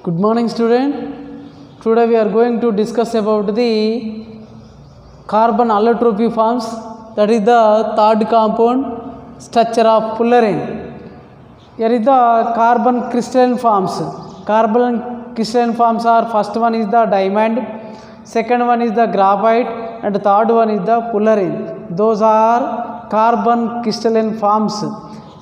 Good morning, student. Today we are going to discuss about the carbon allotropy forms, that is the third compound structure of fullerene. Here is the carbon crystalline forms. Carbon crystalline forms are, first one is the diamond, second one is the graphite, and third one is the fullerene. Those are carbon crystalline forms.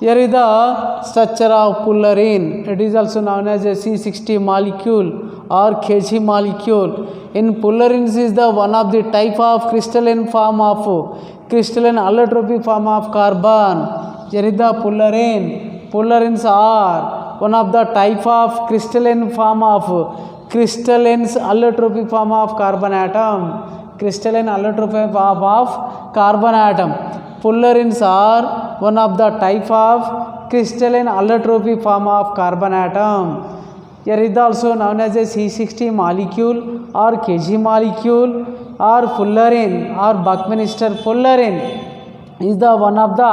Here is the structure of fullerene. It is also known as a C60 molecule or Kg molecule. In fullerene is the one of the type of crystalline form of crystalline allotropy form of carbon. Here is the fullerene. Fullerenes are one of the type of crystalline form of crystalline allotropy form of carbon atom. Crystalline allotropy form of carbon atom. Fullerenes are one of the type of crystalline allotropy form of carbon atom. Here is also known as a C60 molecule or Kg molecule or fullerene or Buckminster fullerene is the one of the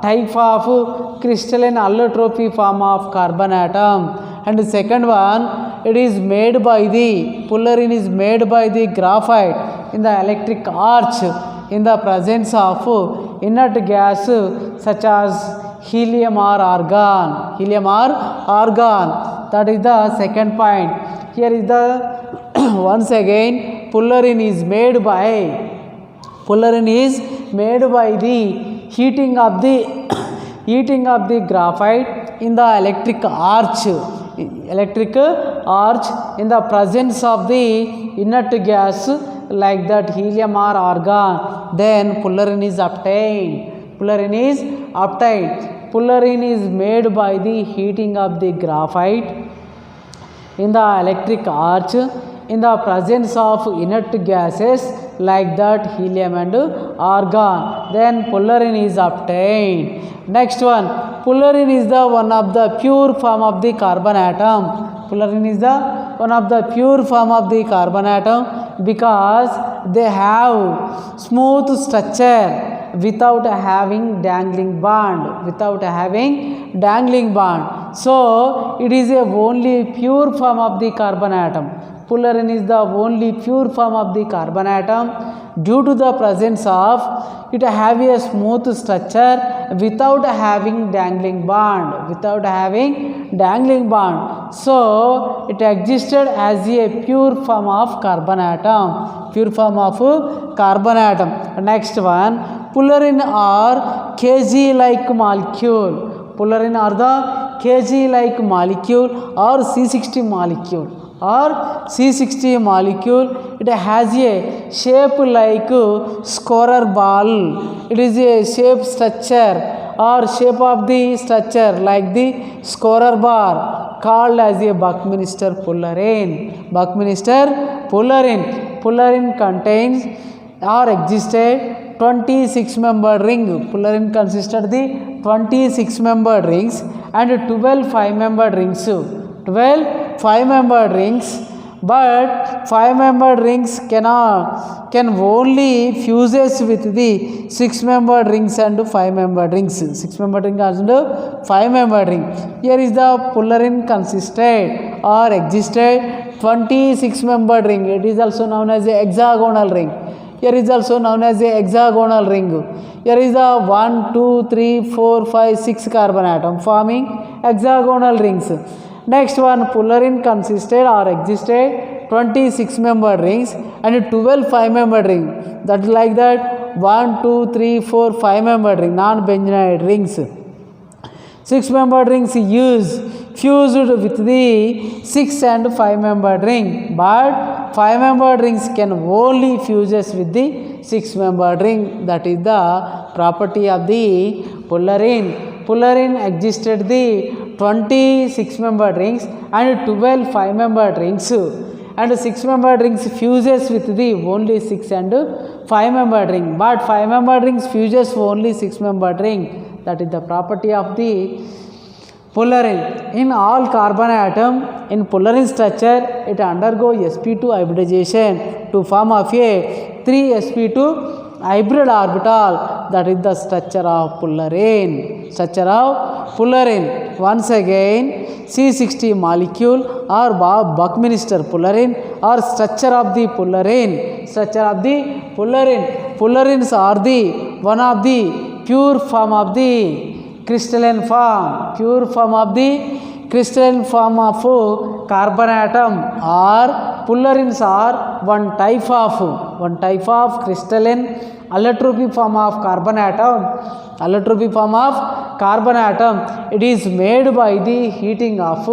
type of crystalline allotropy form of carbon atom. And the second one, it is made by the fullerene is made by the graphite in the electric arc in the presence of inert gas such as helium or argon. Helium or argon. That is the second point. Here is the once again fullerene is made by the heating of the graphite in the electric arc in the presence of the inert gas like that helium or argon. Then fullerene is obtained. Fullerene is made by the heating of the graphite in the electric arc in the presence of inert gases like that helium and argon. Then fullerene is obtained. Next one, fullerene is the one of the pure form of the carbon atom. Fullerene is the one of the pure form of the carbon atom because they have smooth structure without having dangling bond. So it is a only pure form of the carbon atom. Fullerene is the only pure form of the carbon atom due to the presence of it have a smooth structure without having dangling bond. So it existed as a pure form of carbon atom. Next one, fullerene are Kg like molecule. Fullerene are the Kg like molecule or C60 molecule. It has a shape like scorer ball. It is a shape of the structure like the scorer bar called as a Buckminster fullerene. Fullerene contains or existed 26-membered ring. Fullerene consisted the 26-membered rings and 12 5-membered rings. 12 5-membered rings, but 5-membered rings can only fuses with the 6-membered rings and 5-membered rings. 6-membered ring and 5-membered ring. Here is the fullerene consisted or existed 26-membered ring. It is also known as a hexagonal ring. Here is also known as a hexagonal ring. Here is the 1, 2, 3, 4, 5, 6 carbon atom forming hexagonal rings. Next one, fullerene consisted or existed 26-membered rings and 12 5-membered rings. That is like that 1, 2, 3, 4, 5-membered ring, non-benzoate rings. 6-membered rings fused with the 6 and 5-membered ring, but 5-membered rings can only fuses with the 6-membered ring. That is the property of the fullerene. Fullerene existed the 26-membered rings and 12 5-membered rings, and 6-membered rings fuses with the only 6 and 5-membered ring, but 5-membered rings fuses only 6-membered ring. That is the property of the fullerene. In all carbon atom in fullerene structure, it undergo sp2 hybridization to form of a 3sp2 hybrid orbital. That is the structure of fullerene. fullerene. Once again, C60 molecule or Buckminster fullerene or structure of the fullerene. Structure of the fullerene. Fullerenes are the one of the pure form of the crystalline form. Pure form of the crystalline form of carbon atom, or fullerenes are one type of crystalline allotropy form of carbon atom. Allotropy form of carbon atom. It is made by the heating of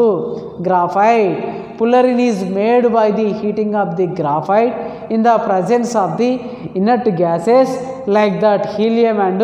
graphite. Fullerene is made by the heating of the graphite in the presence of the inert gases like that helium and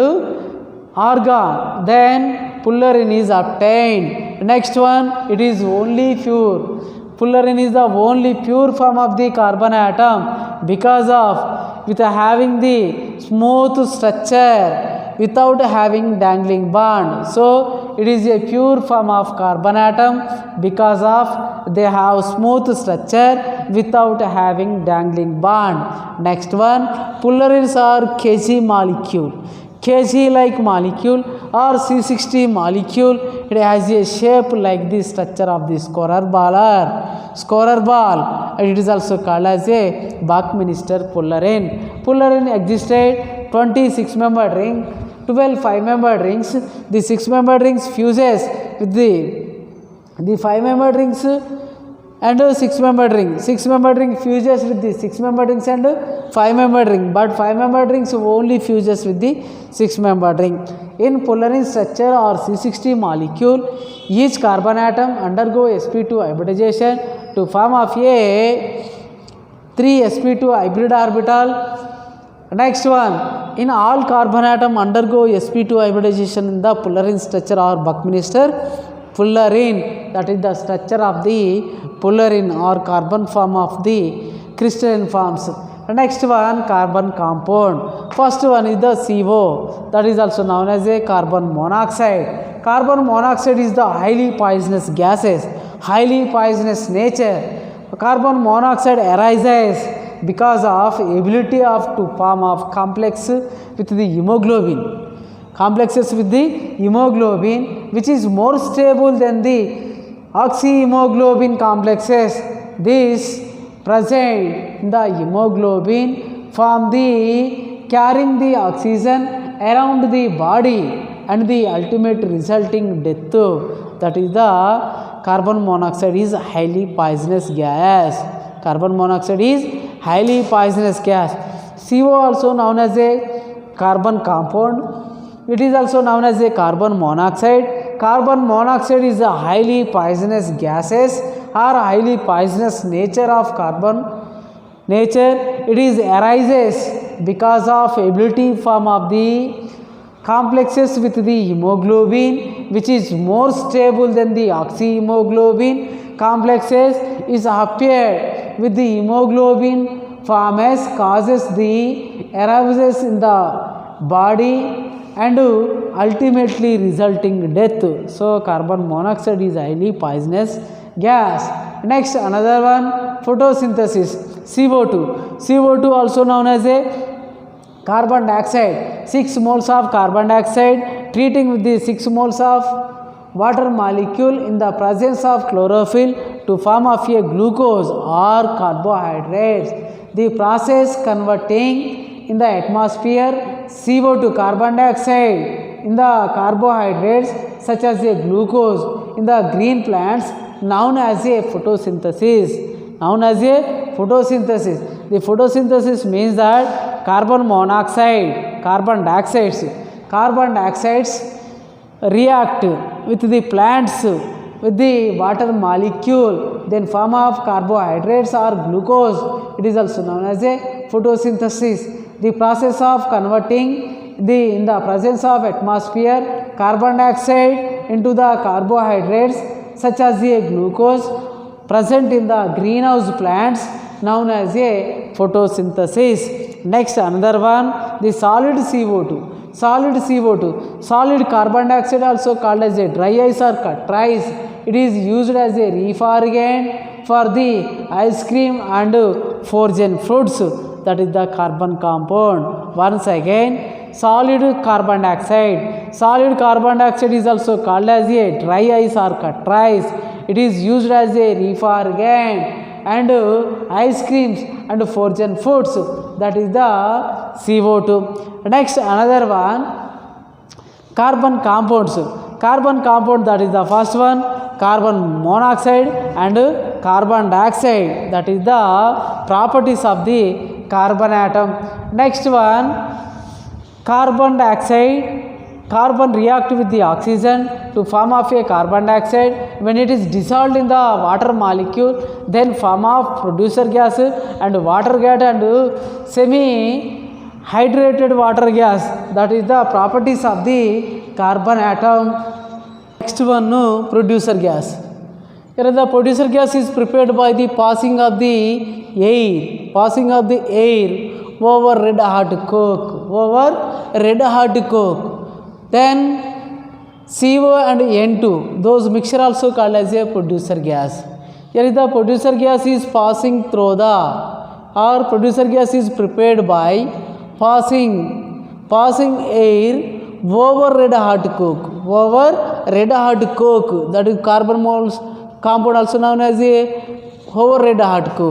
argon. Then fullerene is obtained. Next one, it is only pure. Fullerene is the only pure form of the carbon atom because of with having the smooth structure without having dangling bond. So it is a pure form of carbon atom because of they have smooth structure without having dangling bond. Next one, fullerenes are Kg molecule. Kg like molecule or C60 molecule. It has a shape like the structure of the scorer ball. It is also called as a Buckminster fullerene. Fullerene existed 26 membered ring, 12 5-membered rings. The 6-membered rings fuses with the 5-membered rings and 6-membered ring. 6-membered ring fuses with the 6-membered rings and 5-membered ring, but 5-membered rings only fuses with the 6-membered ring. In fullerene structure or C60 molecule, each carbon atom undergo sp2 hybridization to form of a 3 sp2 hybrid orbital. Next one, in all carbon atom undergo sp2 hybridization in the fullerene structure or Buckminster fullerene. That is the structure of the fullerene or carbon form of the crystalline forms. Next one, carbon compound. First one is the CO, that is also known as a carbon monoxide. Carbon monoxide is the highly poisonous gases, highly poisonous nature. Carbon monoxide arises because of ability of to form of complex with the hemoglobin. Complexes with the hemoglobin, which is more stable than the oxyhemoglobin complexes. This present in the hemoglobin form the carrying the oxygen around the body and the ultimate resulting death. That is the carbon monoxide is highly poisonous gas. Carbon monoxide is highly poisonous gas. CO also known as a carbon compound. It is also known as a carbon monoxide. Carbon monoxide is a highly poisonous gases or highly poisonous nature of carbon nature. It is arises because of ability form of the complexes with the hemoglobin, which is more stable than the oxyhemoglobin complexes, is appeared with the hemoglobin form as causes the arousals in the body and ultimately resulting death. So carbon monoxide is highly poisonous gas. Next, another one, photosynthesis, CO2. CO2 also known as a carbon dioxide. 6 moles of carbon dioxide treating with the 6 moles of water molecule in the presence of chlorophyll to form of a glucose or carbohydrates. The process converting in the atmosphere CO2 carbon dioxide in the carbohydrates such as a glucose in the green plants known as a photosynthesis. Known as a photosynthesis. The photosynthesis means that carbon monoxide, carbon dioxides react with the plants with the water molecule, then form of carbohydrates or glucose. It is also known as a photosynthesis. The process of converting in the presence of atmosphere carbon dioxide into the carbohydrates such as a glucose present in the greenhouse plants known as a photosynthesis. Next, another one, the solid CO2. Solid carbon dioxide also called as a dry ice or cut ice. It is used as a refrigerant for the ice cream and frozen fruits. That is the carbon compound. Once again, solid carbon dioxide. Solid carbon dioxide is also called as a dry ice or cut ice. It is used as a refrigerant and ice creams and frozen foods, that is the CO2. Next, another one, carbon compounds. Carbon compound, that is the first one, carbon monoxide and carbon dioxide, that is the properties of the carbon atom. Next one, carbon dioxide. Carbon react with the oxygen to form of a carbon dioxide. When it is dissolved in the water molecule, then form of producer gas and water gas and semi hydrated water gas, that is the properties of the carbon atom. Next one, producer gas. Here the producer gas is prepared by the passing of the air over red hot coke. Then CO and N2, those mixture also called as a producer gas. Here the producer gas is passing through producer gas is prepared by passing air over red hot coke, that is carbon moles compound also known as a over red hot coke.